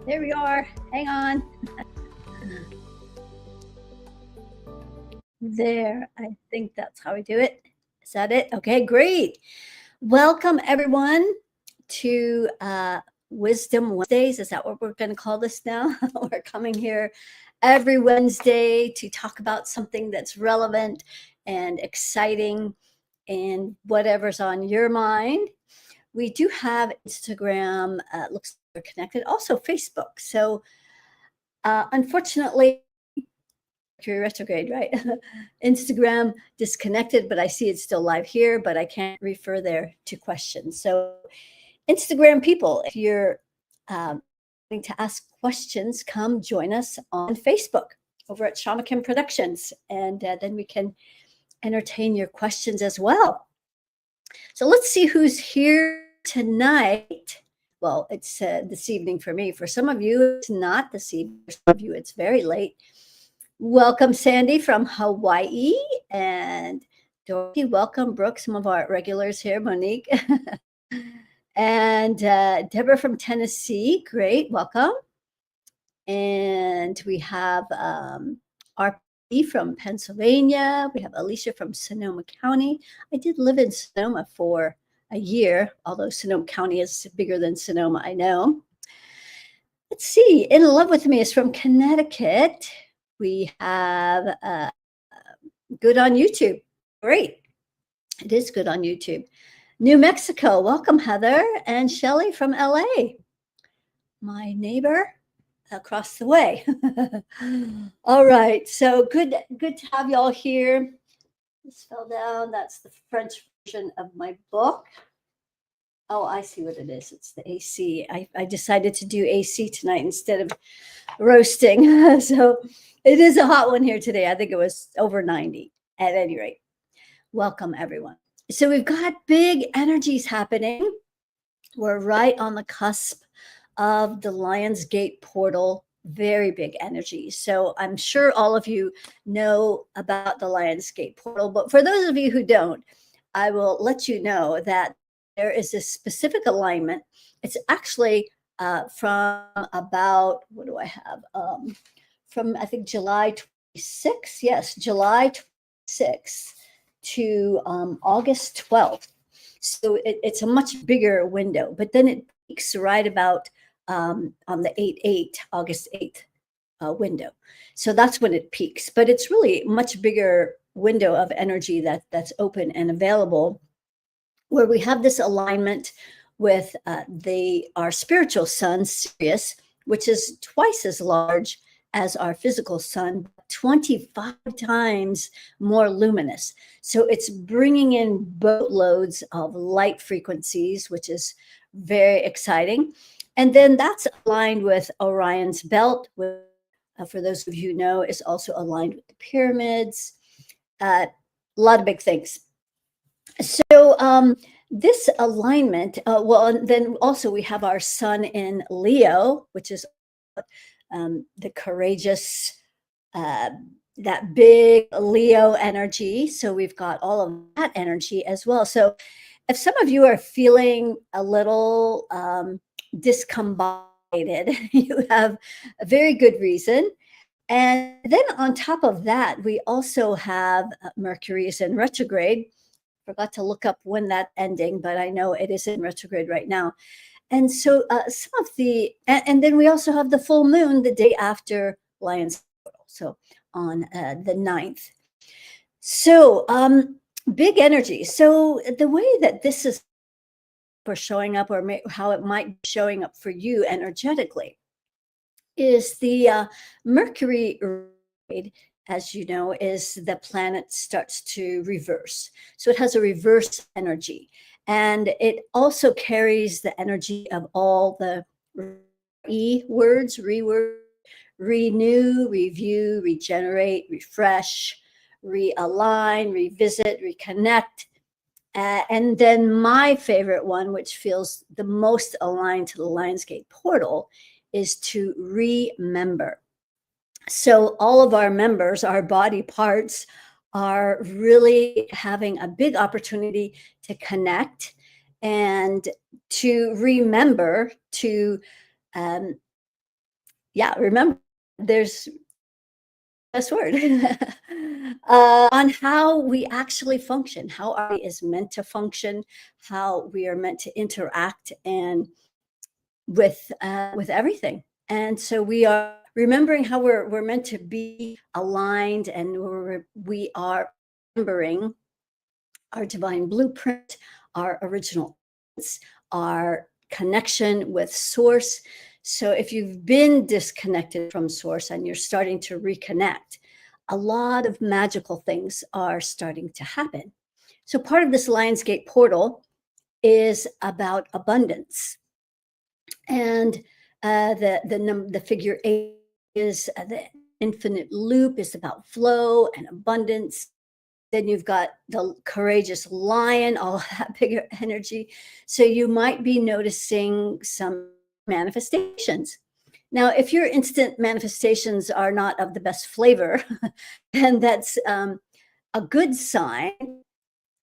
There we are. Hang on. There. I think that's how we do it. Is that it? Okay, great. Welcome, everyone, to Wisdom Wednesdays. Is that what we're going to call this now? We're coming here every Wednesday to talk about something that's relevant and exciting and whatever's on your mind. We do have Instagram, looks like we're connected, also Facebook. So, unfortunately, Mercury Retrograde, right? Instagram disconnected, but I see it's still live here, but I can't refer there to questions. So, Instagram people, if you're wanting to ask questions, come join us on Facebook over at Shama Kim Productions, and then we can entertain your questions as well. So let's see who's here tonight. Well, it's this evening for me. For some of you, it's not this evening. For some of you, it's very late. Welcome, Sandy from Hawaii, and Dorothy. Welcome, Brooke, some of our regulars here, Monique. And Deborah from Tennessee, great, welcome. And we have RP from Pennsylvania. We have Alicia from Sonoma County. I did live in Sonoma for a year, although Sonoma County is bigger than Sonoma, I know. Let's see, In Love With Me is from Connecticut. We have good on YouTube, great. It is good on YouTube. New Mexico, welcome, Heather and Shelly from LA. My neighbor across the way. All right, so good to have you all here. This fell down. That's the French version of my book. Oh, I see what it is. It's the AC. I decided to do AC tonight instead of roasting. So it is a hot one here today. I think it was over 90 at any rate. Welcome, everyone. So we've got big energies happening. We're right on the cusp of the Lion's Gate portal, very big energy. So I'm sure all of you know about the Lion's Gate portal, but for those of you who don't, I will let you know that there is a specific alignment. It's actually from about, what do I have? From, I think, July 26th. Yes, July 26th to August 12th. So it's a much bigger window, but then it peaks right about on the 8/8, August 8th window. So that's when it peaks, but it's really a much bigger window of energy that's open and available, where we have this alignment with our spiritual sun, Sirius, which is twice as large as our physical sun, 25 times more luminous. So it's bringing in boatloads of light frequencies, which is very exciting. And then that's aligned with Orion's belt, which, for those of you who know, is also aligned with the pyramids. A lot of big things. So this alignment, well, and then also we have our sun in Leo, which is the courageous, that big Leo energy. So we've got all of that energy as well. So if some of you are feeling a little discombobulated, you have a very good reason. And then on top of that, we also have Mercury is in retrograde. Forgot to look up when that ending, but I know it is in retrograde right now. And so some of and then we also have the full moon the day after Lion's portal, so on the 9th. So big energy. So the way that this is for showing up, or how it might be showing up for you energetically, is the Mercury retrograde, as you know, is the planet starts to reverse. So it has a reverse energy. And it also carries the energy of all the words, renew, review, regenerate, refresh, realign, revisit, reconnect. And then my favorite one, which feels the most aligned to the Lion's Gate portal, is to remember. So all of our members, our body parts, are really having a big opportunity to connect and to remember to Yeah, remember, there's best word on how we actually function, how our body is meant to function, how we are meant to interact, and with everything. And so we are remembering how we're meant to be aligned, and we are remembering our divine blueprint, our original, essence, our connection with source. So if you've been disconnected from source and you're starting to reconnect, a lot of magical things are starting to happen. So part of this Lionsgate portal is about abundance. And the figure 8 is the infinite loop is about flow and abundance. Then you've got the courageous lion, all that bigger energy. So you might be noticing some manifestations. Now, if your instant manifestations are not of the best flavor, then that's a good sign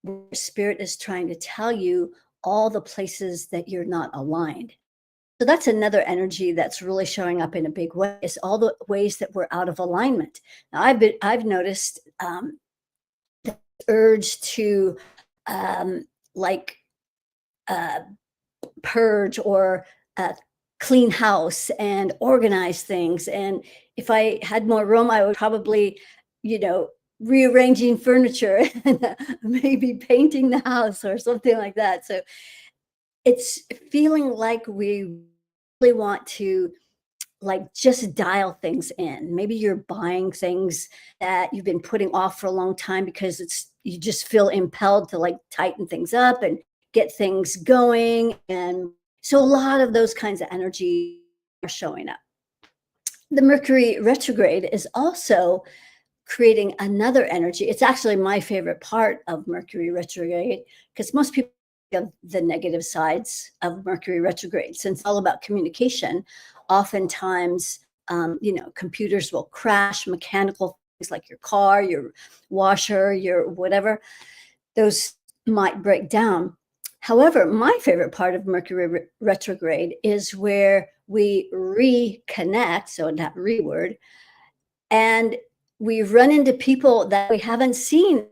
where spirit is trying to tell you all the places that you're not aligned. So that's another energy that's really showing up in a big way, is all the ways that we're out of alignment. Now, I've noticed urge to um, like uh, purge or clean house and organize things. And if I had more room, I would probably, you know, rearranging furniture and maybe painting the house or something like that. So it's feeling like we really want to like just dial things in. Maybe you're buying things that you've been putting off for a long time because it's you just feel impelled to like tighten things up and get things going. And so a lot of those kinds of energy are showing up. The Mercury retrograde is also creating another energy. It's actually my favorite part of Mercury retrograde because most people have the negative sides of Mercury retrograde. Since it's all about communication, oftentimes, computers will crash, mechanical things like your car, your washer, your whatever, those might break down. However, my favorite part of Mercury retrograde is where we reconnect, so that re word, and we run into people that we haven't seen in a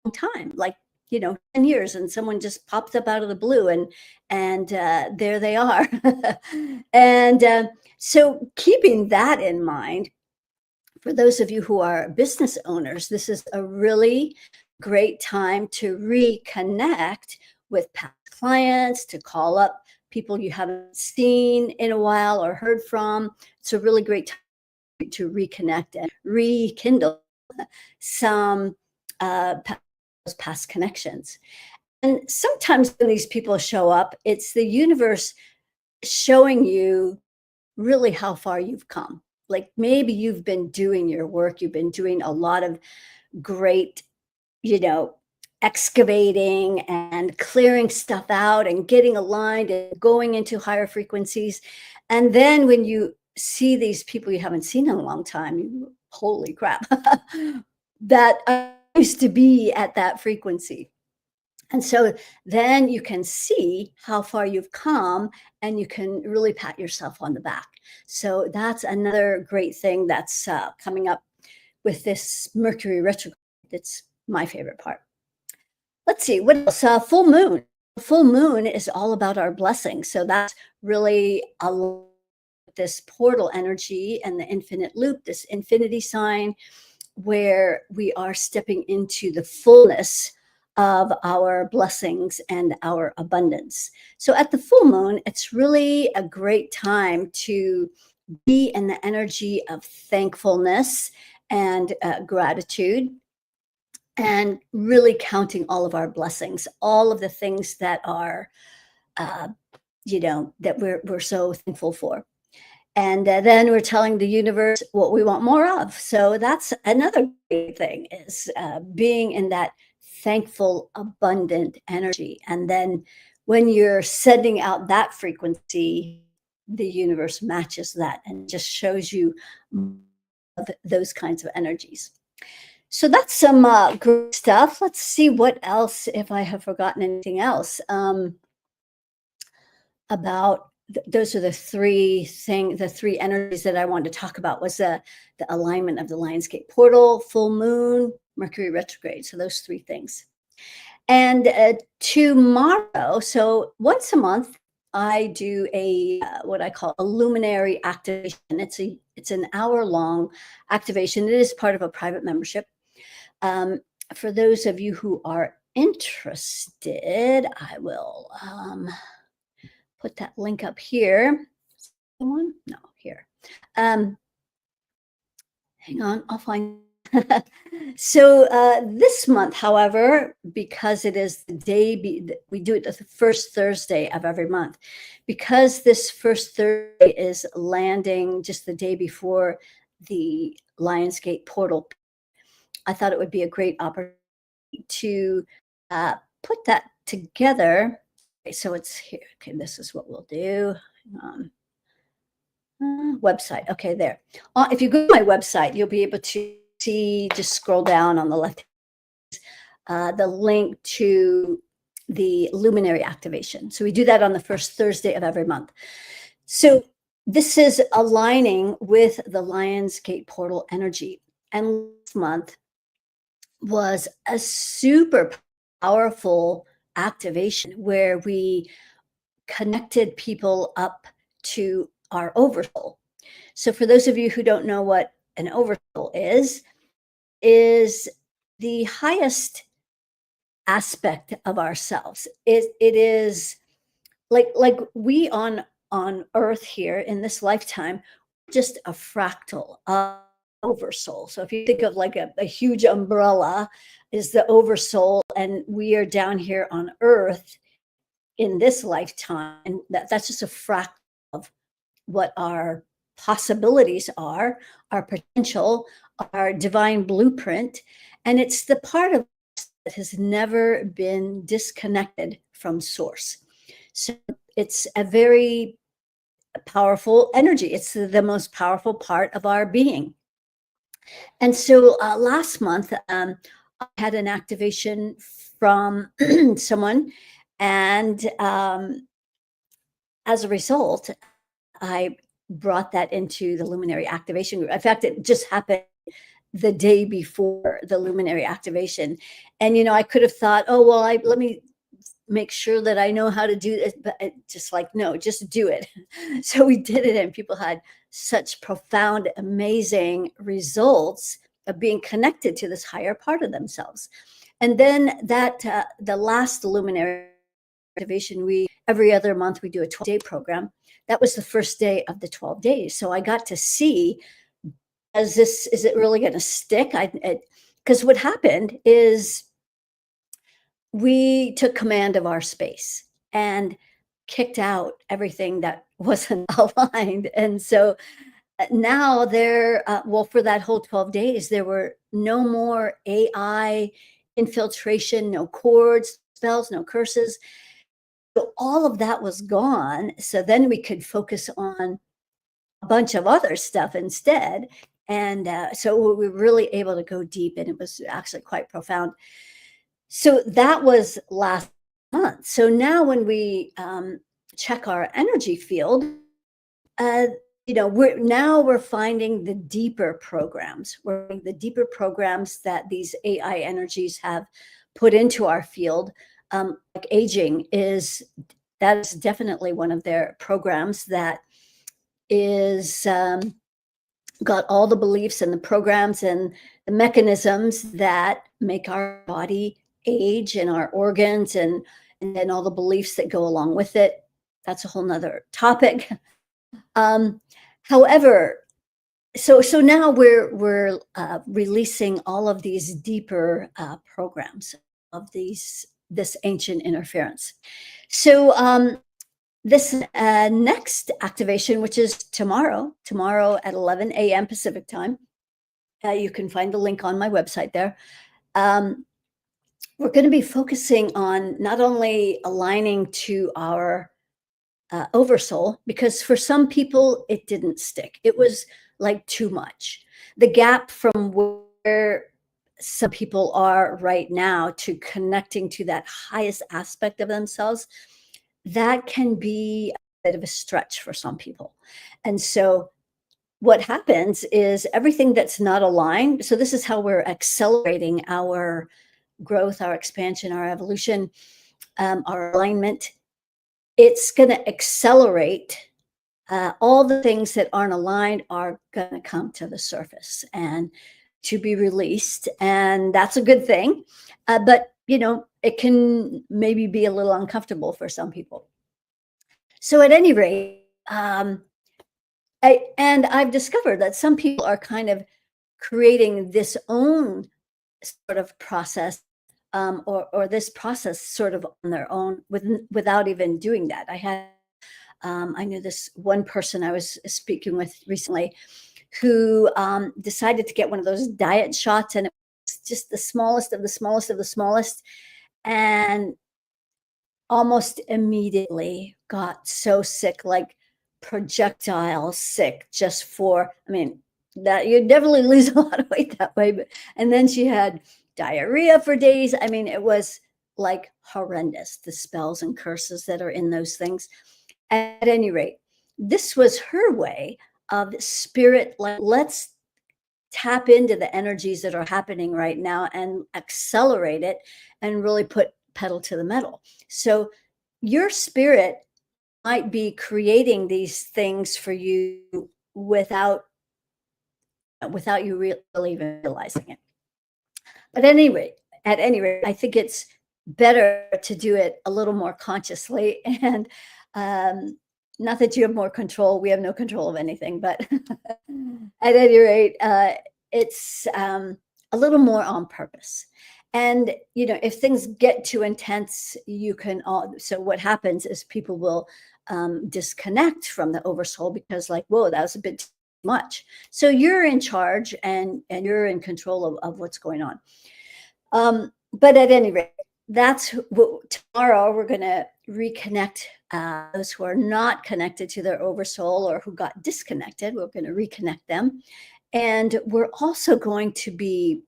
long time, like 10 years, and someone just pops up out of the blue, and there they are. And so keeping that in mind, for those of you who are business owners, this is a really great time to reconnect with past clients, to call up people you haven't seen in a while or heard from. It's a really great time to reconnect and rekindle some past connections. And sometimes when these people show up, it's the universe showing you really how far you've come. Like maybe you've been doing your work, you've been doing a lot of great, you know, excavating and clearing stuff out and getting aligned and going into higher frequencies. And then when you see these people you haven't seen in a long time, you holy crap, that I used to be at that frequency. And so then you can see how far you've come and you can really pat yourself on the back. So that's another great thing that's coming up with this Mercury retrograde. It's my favorite part. Let's see what else. Full moon. Full moon is all about our blessings. So that's really this portal energy and the infinite loop, this infinity sign, where we are stepping into the fullness of our blessings and our abundance. So at the full moon, it's really a great time to be in the energy of thankfulness and gratitude, and really counting all of our blessings, all of the things that are, uh, that we're so thankful for. And then we're telling the universe what we want more of. So that's another great thing, is being in that thankful, abundant energy. And then when you're sending out that frequency, the universe matches that and just shows you those kinds of energies. So that's some great stuff. Let's see what else, if I have forgotten anything else about those are the the three energies that I wanted to talk about was the alignment of the Lionsgate portal, full moon, Mercury retrograde. So those three things. And tomorrow, so once a month, I do a what I call a luminary activation. It's an hour long activation. It is part of a private membership. Um, for those of you who are interested, I will put that link up here. One? No, here. Um, hang on, I'll find. So this month, however, because it is the we do it the first Thursday of every month, because this first Thursday is landing just the day before the Lionsgate portal, I thought it would be a great opportunity to put that together. Okay, so it's here. Okay, this is what we'll do. Hang on. Website. Okay, there. If you go to my website, you'll be able to see, just scroll down on the left, the link to the luminary activation. So we do that on the first Thursday of every month. So this is aligning with the Lionsgate portal energy. And last month was a super powerful activation where we connected people up to our oversoul. So for those of you who don't know what an oversoul is the highest aspect of ourselves. It is like we on earth here in this lifetime, just a fractal of oversoul. So if you think of like a huge umbrella is the oversoul, and we are down here on earth in this lifetime, and that's just a fractal of what our possibilities are, our potential, our divine blueprint. And it's the part of us that has never been disconnected from source. So it's a very powerful energy. It's the most powerful part of our being. And so last month, I had an activation from someone. And as a result, I brought that into the luminary activation group. In fact, it just happened the day before the luminary activation. And, I could have thought, oh, well, let me make sure that I know how to do this, but just like, no, just do it. So we did it, and people had such profound, amazing results of being connected to this higher part of themselves. And then the last luminary activation, every other month we do a 12-day program. That was the first day of the 12 days. So I got to see, is it really going to stick? Because what happened is we took command of our space and kicked out everything that wasn't aligned. And so now for that whole 12 days, there were no more AI infiltration, no cords, spells, no curses. So all of that was gone. So then we could focus on a bunch of other stuff instead. And so we were really able to go deep, and it was actually quite profound. So that was last month. So now when we check our energy field, we're finding the deeper programs. We're finding the deeper programs that these AI energies have put into our field. Like aging that is definitely one of their programs that is got all the beliefs and the programs and the mechanisms that make our body age, and our organs, and then all the beliefs that go along with it. That's a whole nother topic. However, so now we're releasing all of these deeper programs of this ancient interference. So this next activation, which is tomorrow at 11 a.m. Pacific time, you can find the link on my website there. We're going to be focusing on not only aligning to our oversoul, because for some people it didn't stick. It was like too much. The gap from where some people are right now to connecting to that highest aspect of themselves, that can be bit of a stretch for some people. And so what happens is everything that's not aligned. So this is how we're accelerating our growth, our expansion, our evolution, our alignment. It's going to accelerate. All the things that aren't aligned are going to come to the surface and to be released. And that's a good thing. But, it can maybe be a little uncomfortable for some people. So, at any rate, and I've discovered that some people are kind of creating this own sort of process, or this process sort of on their own without even doing that. I knew this one person I was speaking with recently who decided to get one of those diet shots, and it was just the smallest of the smallest of the smallest, and almost immediately got so sick, like projectile sick, just for, I mean, that you definitely lose a lot of weight that way. And then she had diarrhea for days. I mean, it was like horrendous, the spells and curses that are in those things. At any rate, this was her way of spirit, like, let's tap into the energies that are happening right now and accelerate it and really put pedal to the metal. So your spirit might be creating these things for you without you really even realizing it. But at any rate, I think it's better to do it a little more consciously. And not that you have more control, we have no control of anything, but at any rate, it's a little more on purpose. And if things get too intense, you can so what happens is people will disconnect from the oversoul, because, like, whoa, that was a bit too much. So you're in charge, and you're in control of what's going on. But at any rate, that's what tomorrow we're going to reconnect those who are not connected to their oversoul, or who got disconnected. We're going to reconnect them. And we're also going to be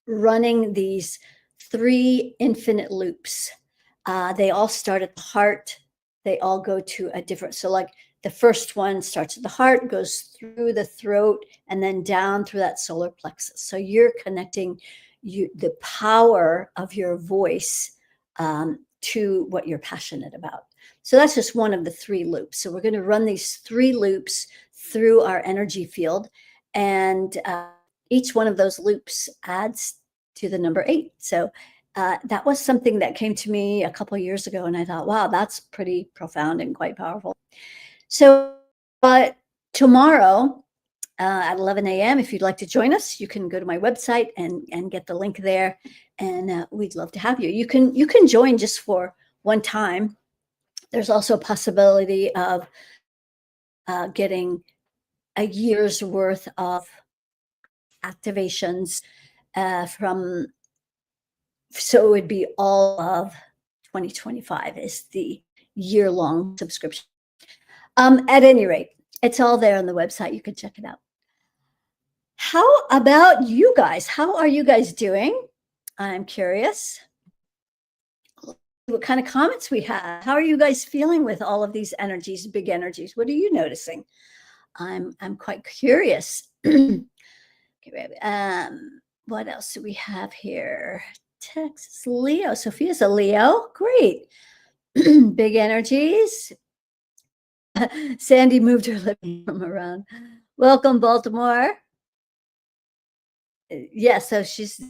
running these 3 infinite loops. They all start at the heart. They all go to a different, so like the first one starts at the heart, goes through the throat, and then down through that solar plexus. So you're connecting the power of your voice to what you're passionate about. So that's just one of the 3 loops. So we're going to run these 3 loops through our energy field, and each one of those loops adds to the number 8. So that was something that came to me a couple of years ago, and I thought, wow, that's pretty profound and quite powerful. So, but tomorrow at 11 a.m., if you'd like to join us, you can go to my website and get the link there, and we'd love to have you. You can join just for one time. There's also a possibility of getting a year's worth of activations so it would be all of 2025 is the year-long subscription. At any rate, it's all there on the website. You can check it out. How about you guys? How are you guys doing? I'm curious what kind of comments we have. How are you guys feeling with all of these energies, big energies? What are you noticing? I'm quite curious. What else do we have here? Texas, Leo. Sophia's a Leo. Great. Big energies. Sandy moved her living room around. Welcome, Baltimore. Yeah, so she's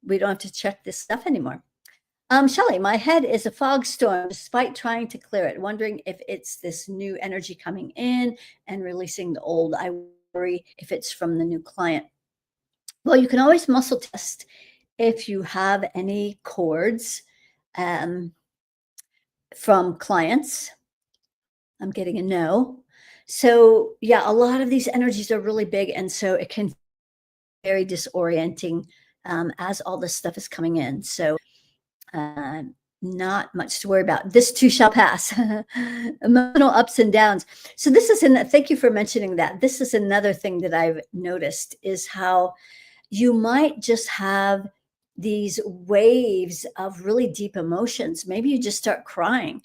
we don't have to check this stuff anymore. Shelley, my head is a fog storm despite trying to clear it, wondering if it's this new energy coming in and releasing the old. I worry if it's from the new client. Well, you can always muscle test if you have any cords from clients. I'm getting a no. So yeah, a lot of these energies are really big, and so it can be very disorienting as all this stuff is coming in. So not much to worry about. This too shall pass. Emotional ups and downs. So this is thank you for mentioning that. This is another thing that I've noticed, is how you might just have these waves of really deep emotions. Maybe you just start crying,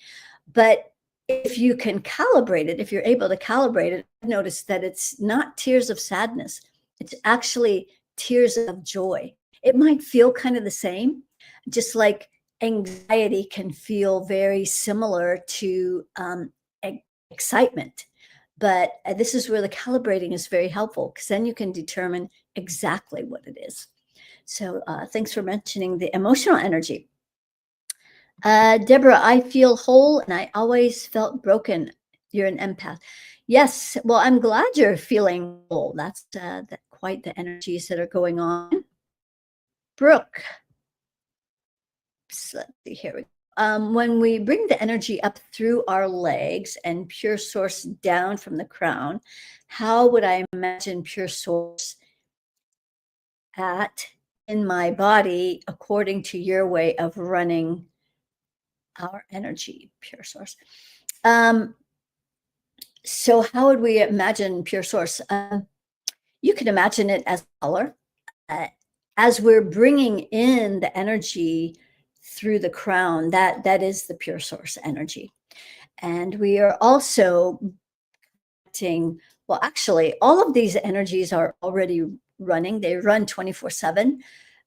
but if you can calibrate it, if you're able to calibrate it, notice that it's not tears of sadness. It's actually tears of joy. It might feel kind of the same, just like anxiety can feel very similar to excitement. But this is where the calibrating is very helpful, because then you can determine exactly what it is. So thanks for mentioning the emotional energy. Deborah, I feel whole and I always felt broken. You're an empath. Yes. Well, I'm glad you're feeling whole. That's quite the energies that are going on. Brooke, let's see here. When we bring the energy up through our legs and pure source down from the crown, how would I imagine pure source at in my body according to your way of running our energy, pure source? So how would we imagine pure source? You can imagine it as color. As we're bringing in the energy through the crown, that is the pure source energy. And we are also well, actually, all of these energies are already running. They run 24/7.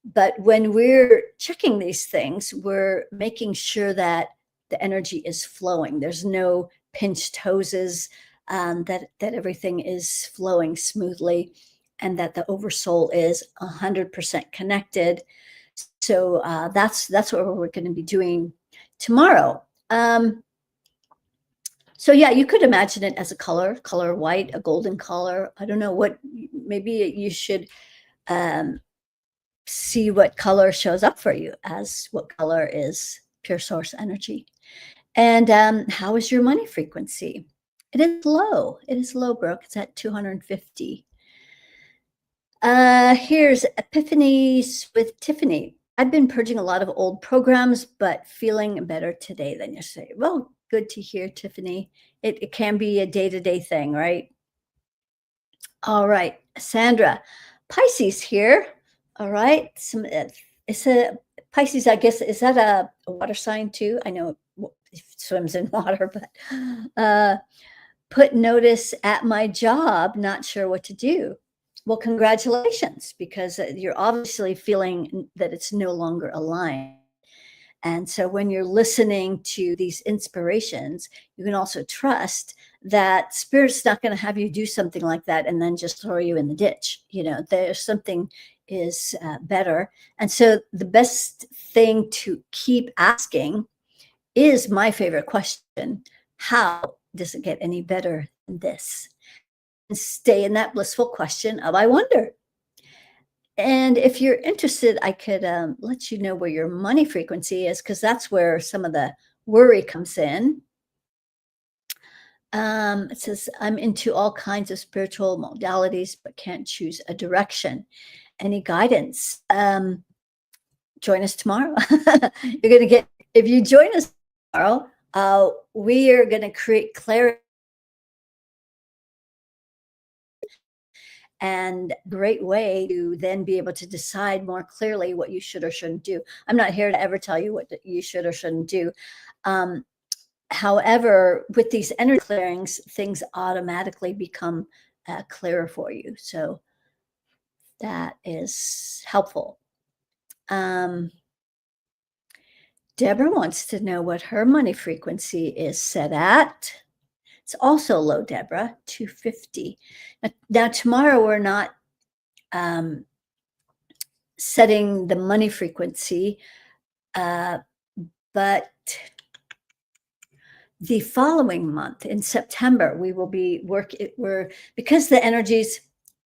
But when we're checking these things, we're making sure that the energy is flowing. There's no pinched hoses, that everything is flowing smoothly, and that the oversoul is 100% connected. So that's what we're going to be doing tomorrow. So yeah, you could imagine it as a color white, a golden color. I don't know what, maybe you should see what color shows up for you as what color is pure source energy. And how is your money frequency? It is low. It is low, Brooke. It's at 250. Here's Epiphanies with Tiffany. I've been purging a lot of old programs, but feeling better today than yesterday. Well, good to hear, Tiffany. It can be a day-to-day thing, right? All right, Sandra, Pisces here. All right, it's a Pisces. I guess, is that a water sign too? I know it swims in water, but put notice at my job. Not sure what to do. Well, congratulations, because you're obviously feeling that it's no longer aligned. And so when you're listening to these inspirations, you can also trust that spirit's not going to have you do something like that and then just throw you in the ditch. You know, there's something is better. And so the best thing to keep asking is my favorite question: how does it get any better than this? And stay in that blissful question of, I wonder. And if you're interested, I could let you know where your money frequency is, because that's where some of the worry comes in. It says, I'm into all kinds of spiritual modalities, but can't choose a direction. Any guidance? Join us tomorrow. You're going to get, if you join us tomorrow, we are going to create clarity and great way to then be able to decide more clearly what you should or shouldn't do. I'm not here to ever tell you what you should or shouldn't do. However, with these energy clearings, things automatically become clearer for you. So that is helpful. Deborah wants to know what her money frequency is set at. It's also low, Deborah, 250. Now tomorrow we're not setting the money frequency, but the following month in September, we will be because the energies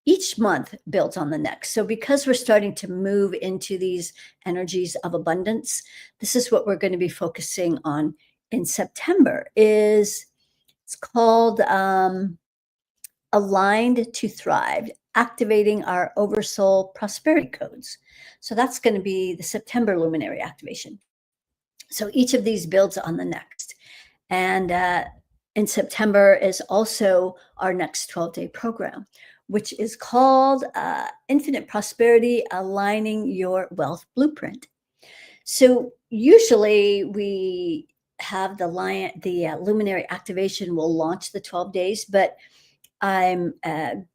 each month builds on the next. So because we're starting to move into these energies of abundance, this is what we're going to be focusing on in September. It's called Aligned to Thrive, activating our oversoul prosperity codes. So that's going to be the September luminary activation. So each of these builds on the next. And in September is also our next 12-day program, which is called Infinite Prosperity, Aligning Your Wealth Blueprint. So usually we have the luminary activation will launch the 12 days, but I'm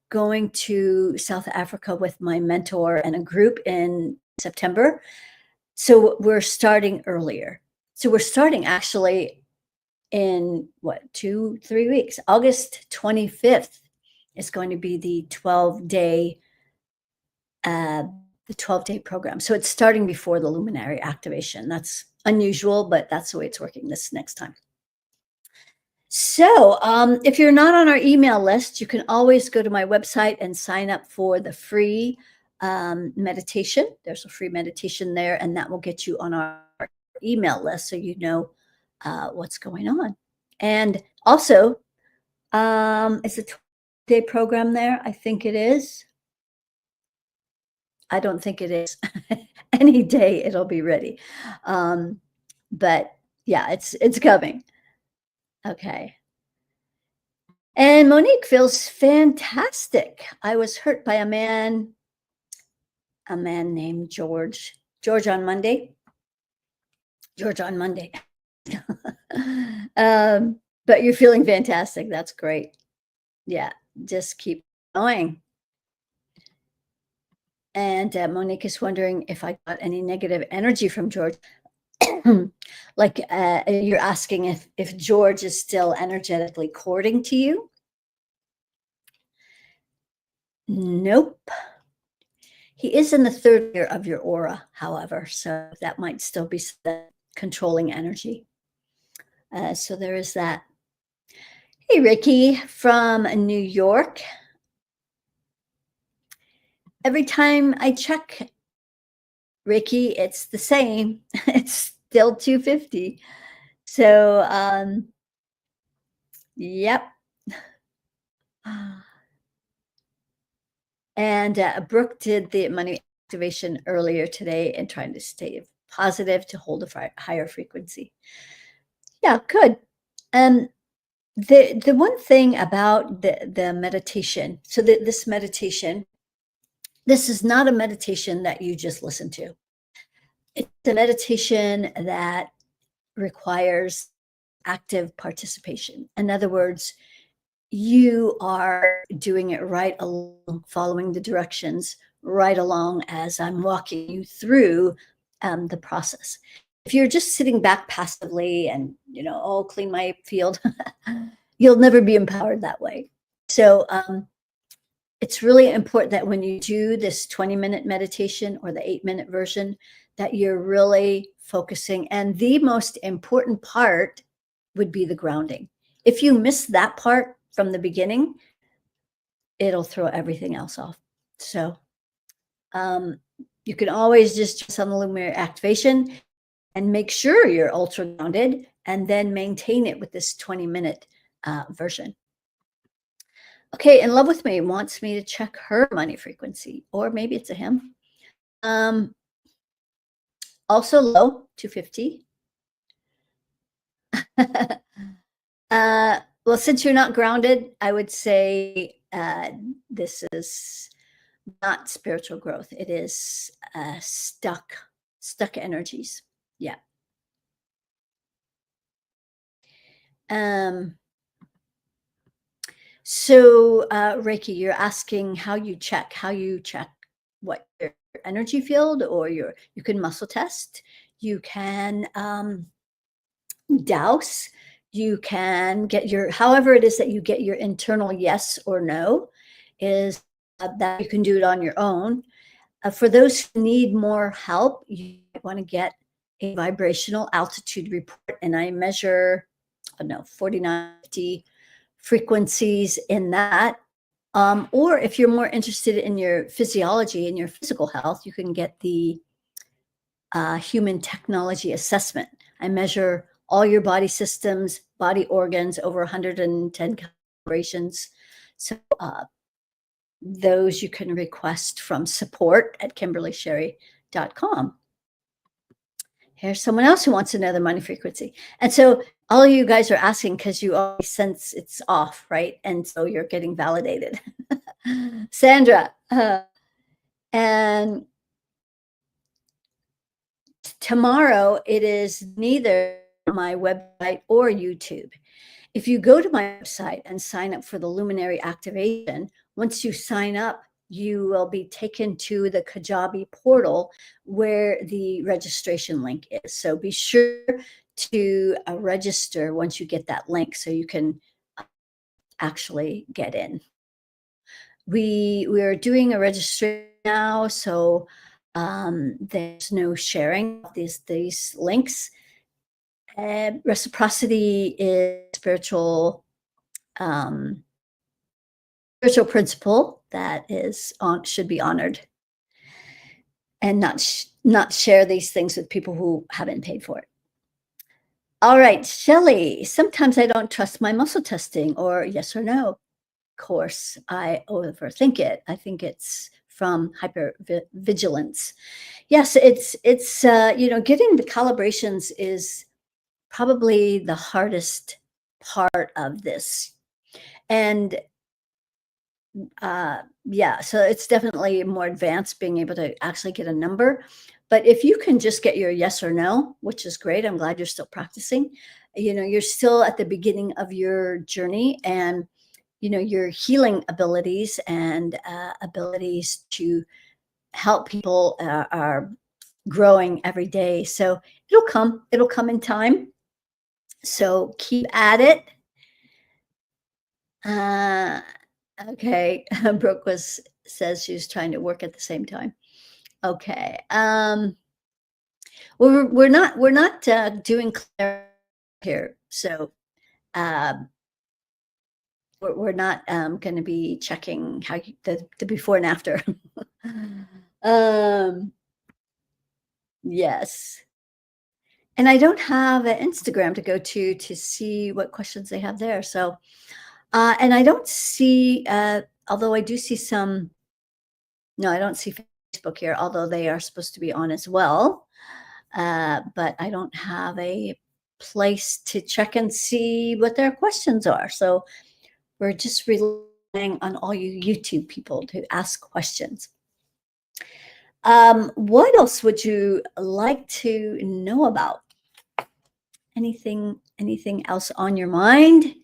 going to South Africa with my mentor and a group in September. So we're starting earlier. So we're starting actually in what, 2, 3 weeks. August 25th is going to be the 12-day program. So it's starting before the luminary activation. That's unusual, but that's the way it's working this next time. So if you're not on our email list, you can always go to my website and sign up for the free meditation. There's a free meditation there, and that will get you on our email list so you know what's going on. And also, it's a 12-day program there. I think it is. I don't think it is. Any day it'll be ready. But yeah, it's coming. Okay. And Monique feels fantastic. I was hurt by a man named George. George on Monday. But you're feeling fantastic. That's great. Yeah, just keep going. And Monique is wondering if I got any negative energy from George. Like you're asking if George is still energetically courting to you. Nope. He is in the third year of your aura, however, so that might still be the controlling energy. So there is that. Hey, Ricky from New York. Every time I check, Ricky, it's the same. It's still 250. So, yep. And Brooke did the money activation earlier today and trying to stay positive to hold a higher frequency. Yeah, good. The one thing about the meditation, so this meditation, this is not a meditation that you just listen to. It's a meditation that requires active participation. In other words, you are doing it right along, following the directions right along as I'm walking you through the process. If you're just sitting back passively and, oh, clean my field, you'll never be empowered that way. So it's really important that when you do this 20-minute meditation or the 8-minute version, that you're really focusing. And the most important part would be the grounding. If you miss that part from the beginning, it'll throw everything else off. So you can always just on the luminary activation and make sure you're ultra grounded and then maintain it with this 20-minute version. Okay, In Love With Me wants me to check her money frequency, or maybe it's a him. Also low, 250. Well, since you're not grounded, I would say this is not spiritual growth. It is stuck energies. Yeah. So Reiki, you're asking how you check what your energy field, or you can muscle test, you can dowse, you can get however it is that you get your internal yes or no, is that you can do it on your own. For those who need more help, you want to get a vibrational altitude report, and I measure, 4950 frequencies in that. Or if you're more interested in your physiology and your physical health, you can get the human technology assessment. I measure all your body systems, body organs, over 110 calibrations. So those you can request from support@KimberlySherry.com. Here's someone else who wants to know the money frequency. And so all of you guys are asking because you always sense it's off, right? And so you're getting validated. Sandra, and tomorrow it is neither my website or YouTube. If you go to my website and sign up for the luminary activation, once you sign up, you will be taken to the Kajabi portal where the registration link is. So be sure to register once you get that link so you can actually get in. We're doing a registration now, so there's no sharing of these links. Reciprocity is spiritual principle that is should be honored, and not share these things with people who haven't paid for it. All right, Shelley. Sometimes I don't trust my muscle testing, or yes or no. Of course, I overthink it. I think it's from hypervigilance. Yes, it's getting the calibrations is probably the hardest part of this. And yeah, so it's definitely more advanced being able to actually get a number. But if you can just get your yes or no, which is great, I'm glad you're still practicing. You're still at the beginning of your journey, and your healing abilities and abilities to help people are growing every day. So it'll come in time. So keep at it. Okay. Brooke says she's trying to work at the same time. Okay. We're not doing clear here. So we're not going to be checking how the before and after. Yes. And I don't have an Instagram to go to see what questions they have there. So, and I don't see, although I do see some, no, I don't see Facebook here, although they are supposed to be on as well. But I don't have a place to check and see what their questions are. So we're just relying on all you YouTube people to ask questions. What else would you like to know about? Anything else on your mind?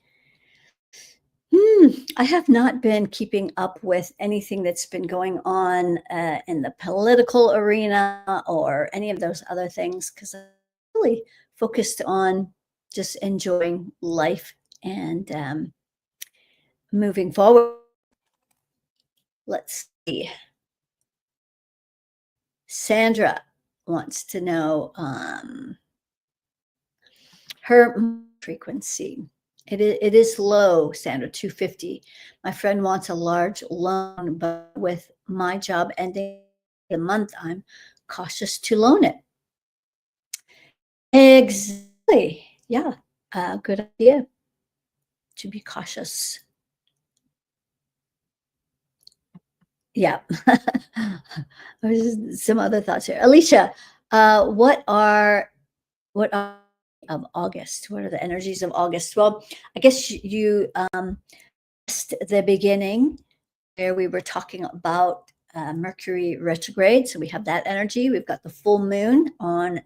I have not been keeping up with anything that's been going on in the political arena or any of those other things, because I'm really focused on just enjoying life and moving forward. Let's see. Sandra wants to know her frequency. It is low, Sandra, 250. My friend wants a large loan, but with my job ending the month, I'm cautious to loan it. Exactly. Yeah. Good idea to be cautious. Yeah. There's some other thoughts here. Alicia, what are of August? What are the energies of August? Well, I guess you missed the beginning where we were talking about Mercury retrograde. So we have that energy. We've got the full moon on,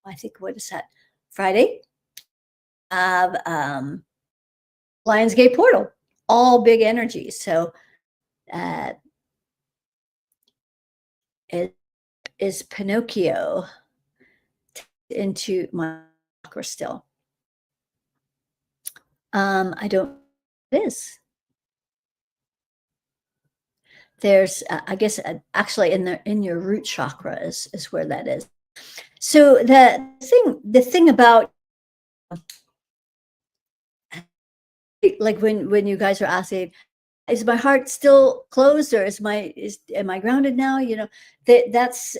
I think, what is that? Friday. Of Lionsgate portal, all big energies. So it is Pinocchio into my chakra still. I don't know what it is. There's, I guess, actually in your root chakra is where that is. So the thing about, like when you guys are asking, is my heart still closed, or am I grounded now? That's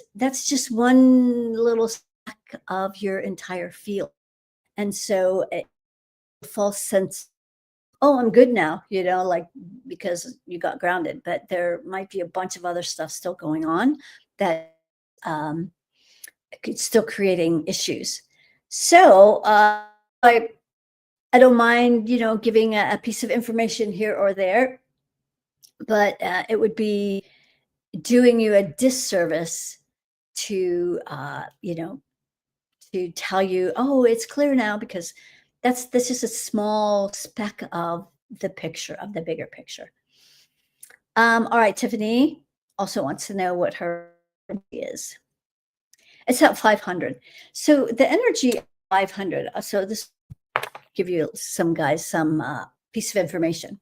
just one little speck of your entire field, and so a false sense, oh, I'm good now, like because you got grounded, but there might be a bunch of other stuff still going on that it's still creating issues. So I don't mind, giving a piece of information here or there, but it would be doing you a disservice to to tell you, oh, it's clear now, because that's just a small speck of the picture, of the bigger picture. All right, Tiffany also wants to know what her energy is. It's at 500. So the energy of 500. So this give you some piece of information.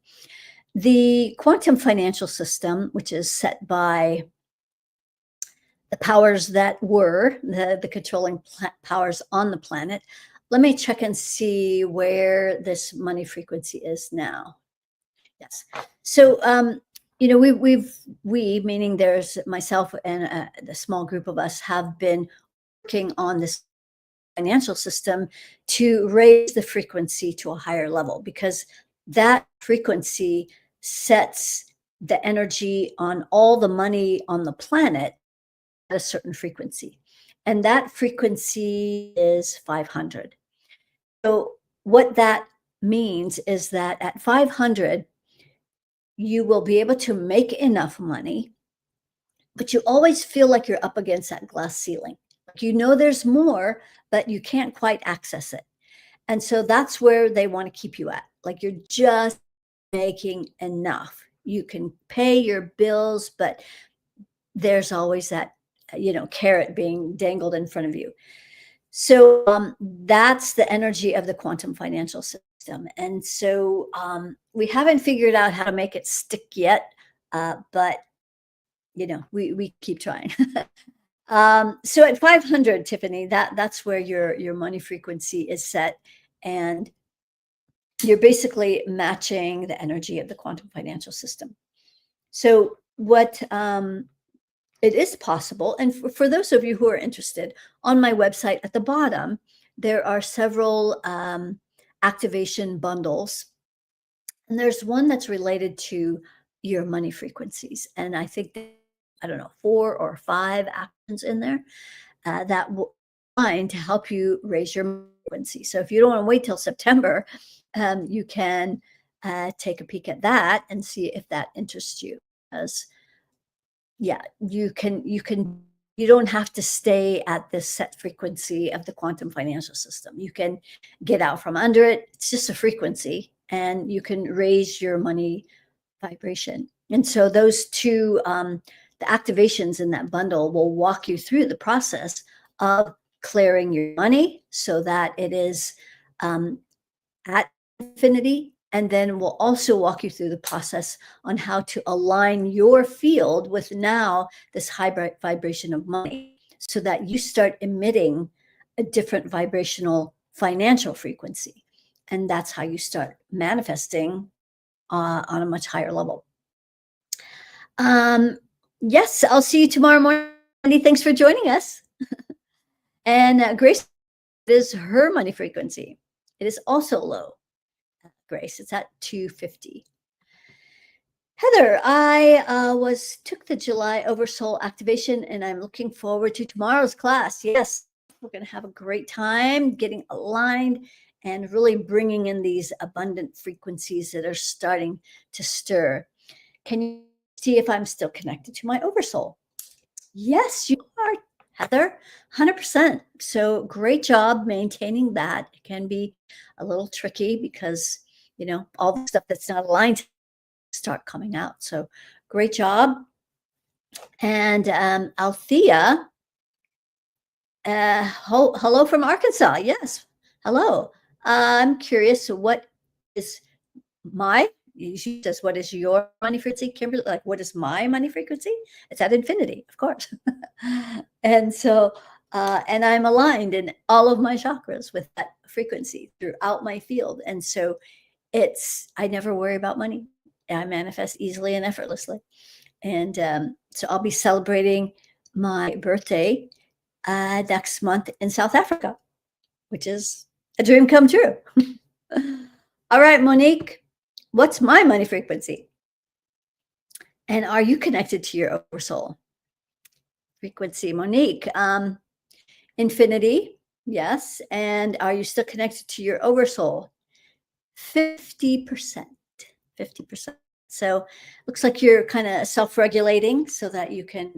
The quantum financial system, which is set by the powers that were, the controlling powers on the planet. Let me check and see where this money frequency is now. Yes. So, we, meaning there's myself and the small group of us, have been working on this financial system to raise the frequency to a higher level, because that frequency sets the energy on all the money on the planet at a certain frequency. And that frequency is 500. So what that means is that at 500, you will be able to make enough money, but you always feel like you're up against that glass ceiling. Like, there's more, but you can't quite access it. And so that's where they want to keep you at. Like, you're just making enough. You can pay your bills, but there's always that, carrot being dangled in front of you. So that's the energy of the quantum financial system. And so we haven't figured out how to make it stick yet, but we keep trying. So at 500, Tiffany, that's where your money frequency is set, and you're basically matching the energy of the quantum financial system. So what it is possible, and for those of you who are interested, on my website at the bottom, there are several activation bundles. And there's one that's related to your money frequencies. And I think, I don't know, 4 or 5 actions in there that will find to help you raise your frequency. So if you don't want to wait till September, you can take a peek at that and see if that interests you. Because yeah, you don't have to stay at this set frequency of the quantum financial system. You can get out from under it. It's just a frequency, and you can raise your money vibration. And so those two, the activations in that bundle will walk you through the process of clearing your money so that it is at infinity. And then we'll also walk you through the process on how to align your field with now this high vibration of money, so that you start emitting a different vibrational financial frequency. And that's how you start manifesting on a much higher level. Yes, I'll see you tomorrow morning. Andy, thanks for joining us. And Grace, is her money frequency. It is also low. Grace, it's at 250. Heather, I took the July Oversoul activation, and I'm looking forward to tomorrow's class. Yes, we're going to have a great time getting aligned and really bringing in these abundant frequencies that are starting to stir. Can you see if I'm still connected to my Oversoul? Yes, you are, Heather, 100%. So great job maintaining that. It can be a little tricky because all the stuff that's not aligned start coming out. So great job. And Althea, hello from Arkansas. Yes, hello. I'm curious, what is she says, what is your money frequency, Kimberly? Like, what is my money frequency? It's at infinity, of course. And so, and I'm aligned in all of my chakras with that frequency throughout my field. And so I never worry about money. I manifest easily and effortlessly. And so I'll be celebrating my birthday next month in South Africa, which is a dream come true. All right, Monique, what's my money frequency? And are you connected to your Oversoul frequency, Monique? Infinity, yes. And are you still connected to your Oversoul? 50%. 50%. So looks like you're kind of self-regulating so that you can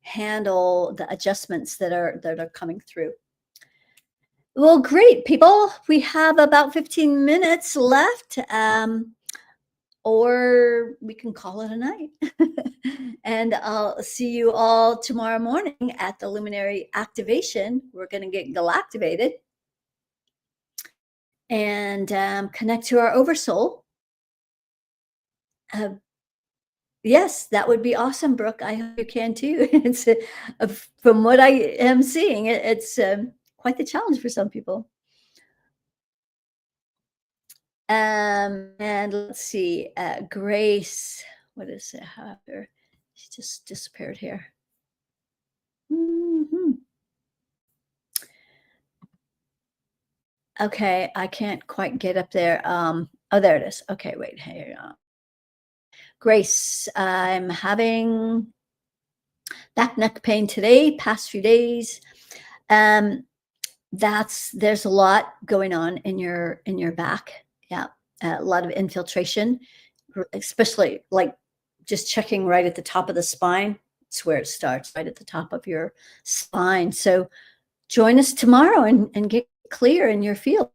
handle the adjustments that are coming through. Well, great, people. We have about 15 minutes left, or we can call it a night. And I'll see you all tomorrow morning at the luminary activation. We're going to get galactivated and connect to our oversoul. Uh, yes, that would be awesome, Brooke. I hope you can too. It's from what I am seeing, it's quite the challenge for some people. And let's see, Grace, what is it? However, she just disappeared here. Mhm. Okay, I can't quite get up there. Oh, there it is. Okay, wait, here. Grace, I'm having back neck pain today, past few days. Um, there's a lot going on in your back. Yeah, a lot of infiltration, especially like just checking right at the top of the spine. It's where it starts, right at the top of your spine. So join us tomorrow and get clear in your field.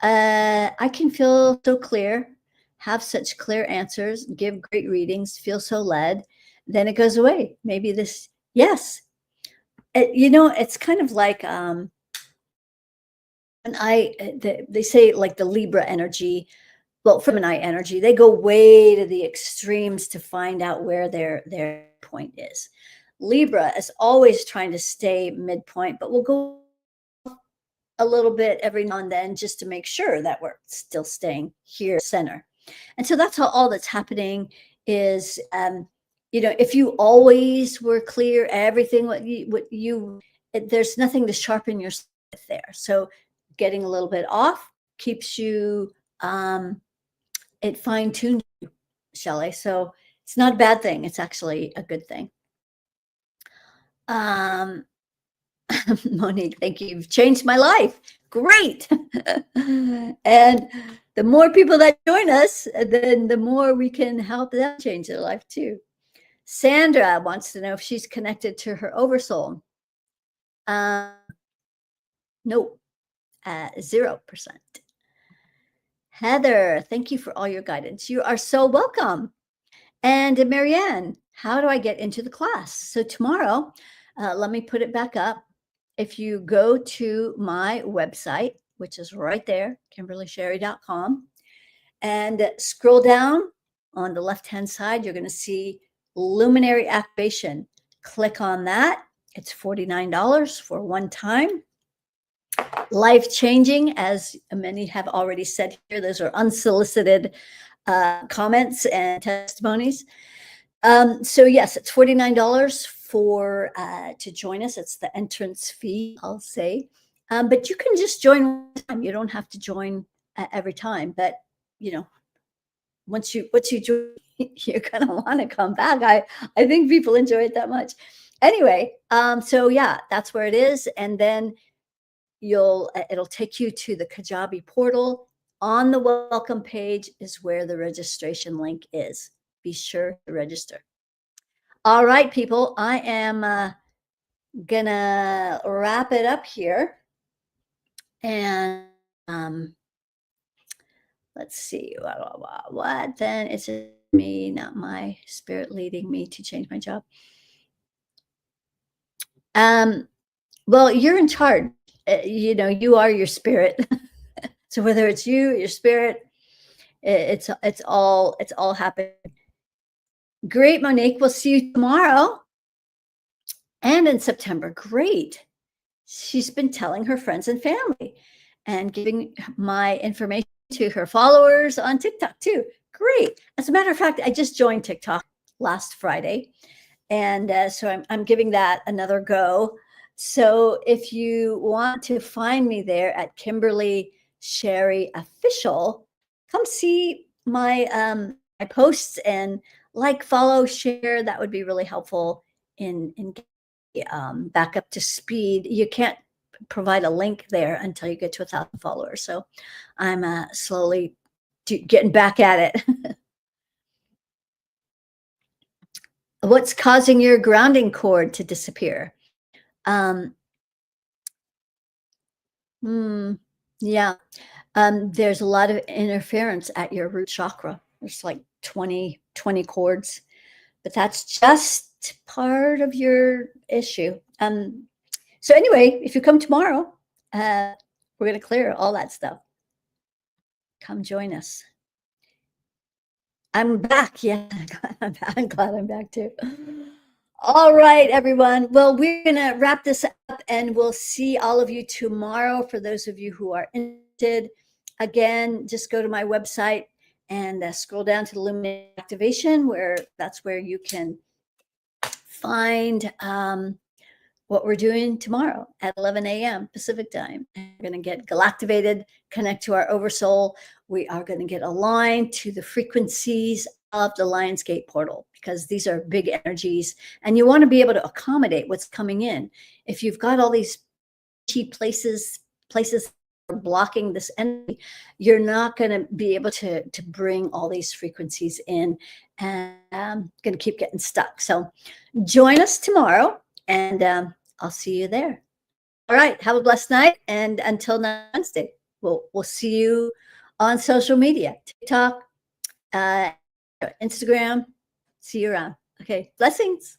I can feel so clear, have such clear answers, give great readings, feel so led. Then it goes away. Maybe this, yes. It's kind of like and they say like the Libra energy, well, Gemini energy, they go way to the extremes to find out where their point is. Libra is always trying to stay midpoint, but we'll go a little bit every now and then just to make sure that we're still staying here center. And so that's all that's happening is if you always were clear, everything there's nothing to sharpen your there. So getting a little bit off keeps you it fine-tunes you, Shelley. So it's not a bad thing. It's actually a good thing. Um, Monique, thank you. You've changed my life. Great. And the more people that join us, then the more we can help them change their life too. Sandra wants to know if she's connected to her oversoul. No, 0%. Heather, thank you for all your guidance. You are so welcome. And Marianne, how do I get into the class? So tomorrow, let me put it back up. If you go to my website, which is right there, KimberlySherry.com, and scroll down on the left-hand side, you're going to see Luminary Activation. Click on that. It's $49 for one time. Life-changing, as many have already said here. Those are unsolicited comments and testimonies. So yes, it's $49 for to join us. It's the entrance fee, I'll say. But you can just join one time. You don't have to join every time. But once you join, you're gonna want to come back. I think people enjoy it that much. Anyway, so yeah, that's where it is, and then it'll take you to the Kajabi portal. On the welcome page is where the registration link is. Be sure to register. All right, people, I am gonna wrap it up here. And let's see, what then? Is it me, not my spirit leading me to change my job? Well, you're in charge. You are your spirit. So whether it's you, your spirit, it's all happening. Great, Monique. We'll see you tomorrow and in September. Great. She's been telling her friends and family and giving my information to her followers on TikTok too. Great. As a matter of fact, I just joined TikTok last Friday. And so I'm giving that another go. So if you want to find me there at Kimberly Sherry Official, come see my posts and follow, share. That would be really helpful in back up to speed. You can't provide a link there until you get to 1,000 followers. So I'm slowly getting back at it. What's causing your grounding cord to disappear? Mm, yeah. There's a lot of interference at your root chakra. There's like 20 chords, but that's just part of your issue. So anyway, if you come tomorrow, uh, we're going to clear all that stuff. Come join us. I'm back. Yeah, I'm glad I'm back too. All right, everyone. Well, we're going to wrap this up and we'll see all of you tomorrow. For those of you who are interested, again, just go to my website and scroll down to the Luminary Activation, where that's where you can find what we're doing tomorrow at 11 a.m. Pacific time. We're going to get galactivated, connect to our oversoul. We are going to get aligned to the frequencies of the Lionsgate portal, because these are big energies and you want to be able to accommodate what's coming in. If you've got all these cheap places blocking this energy, you're not going to be able to bring all these frequencies in, and going to keep getting stuck. So join us tomorrow, and I'll see you there. All right. Have a blessed night. And until next Wednesday, we'll see you on social media, TikTok, Instagram. See you around. Okay. Blessings.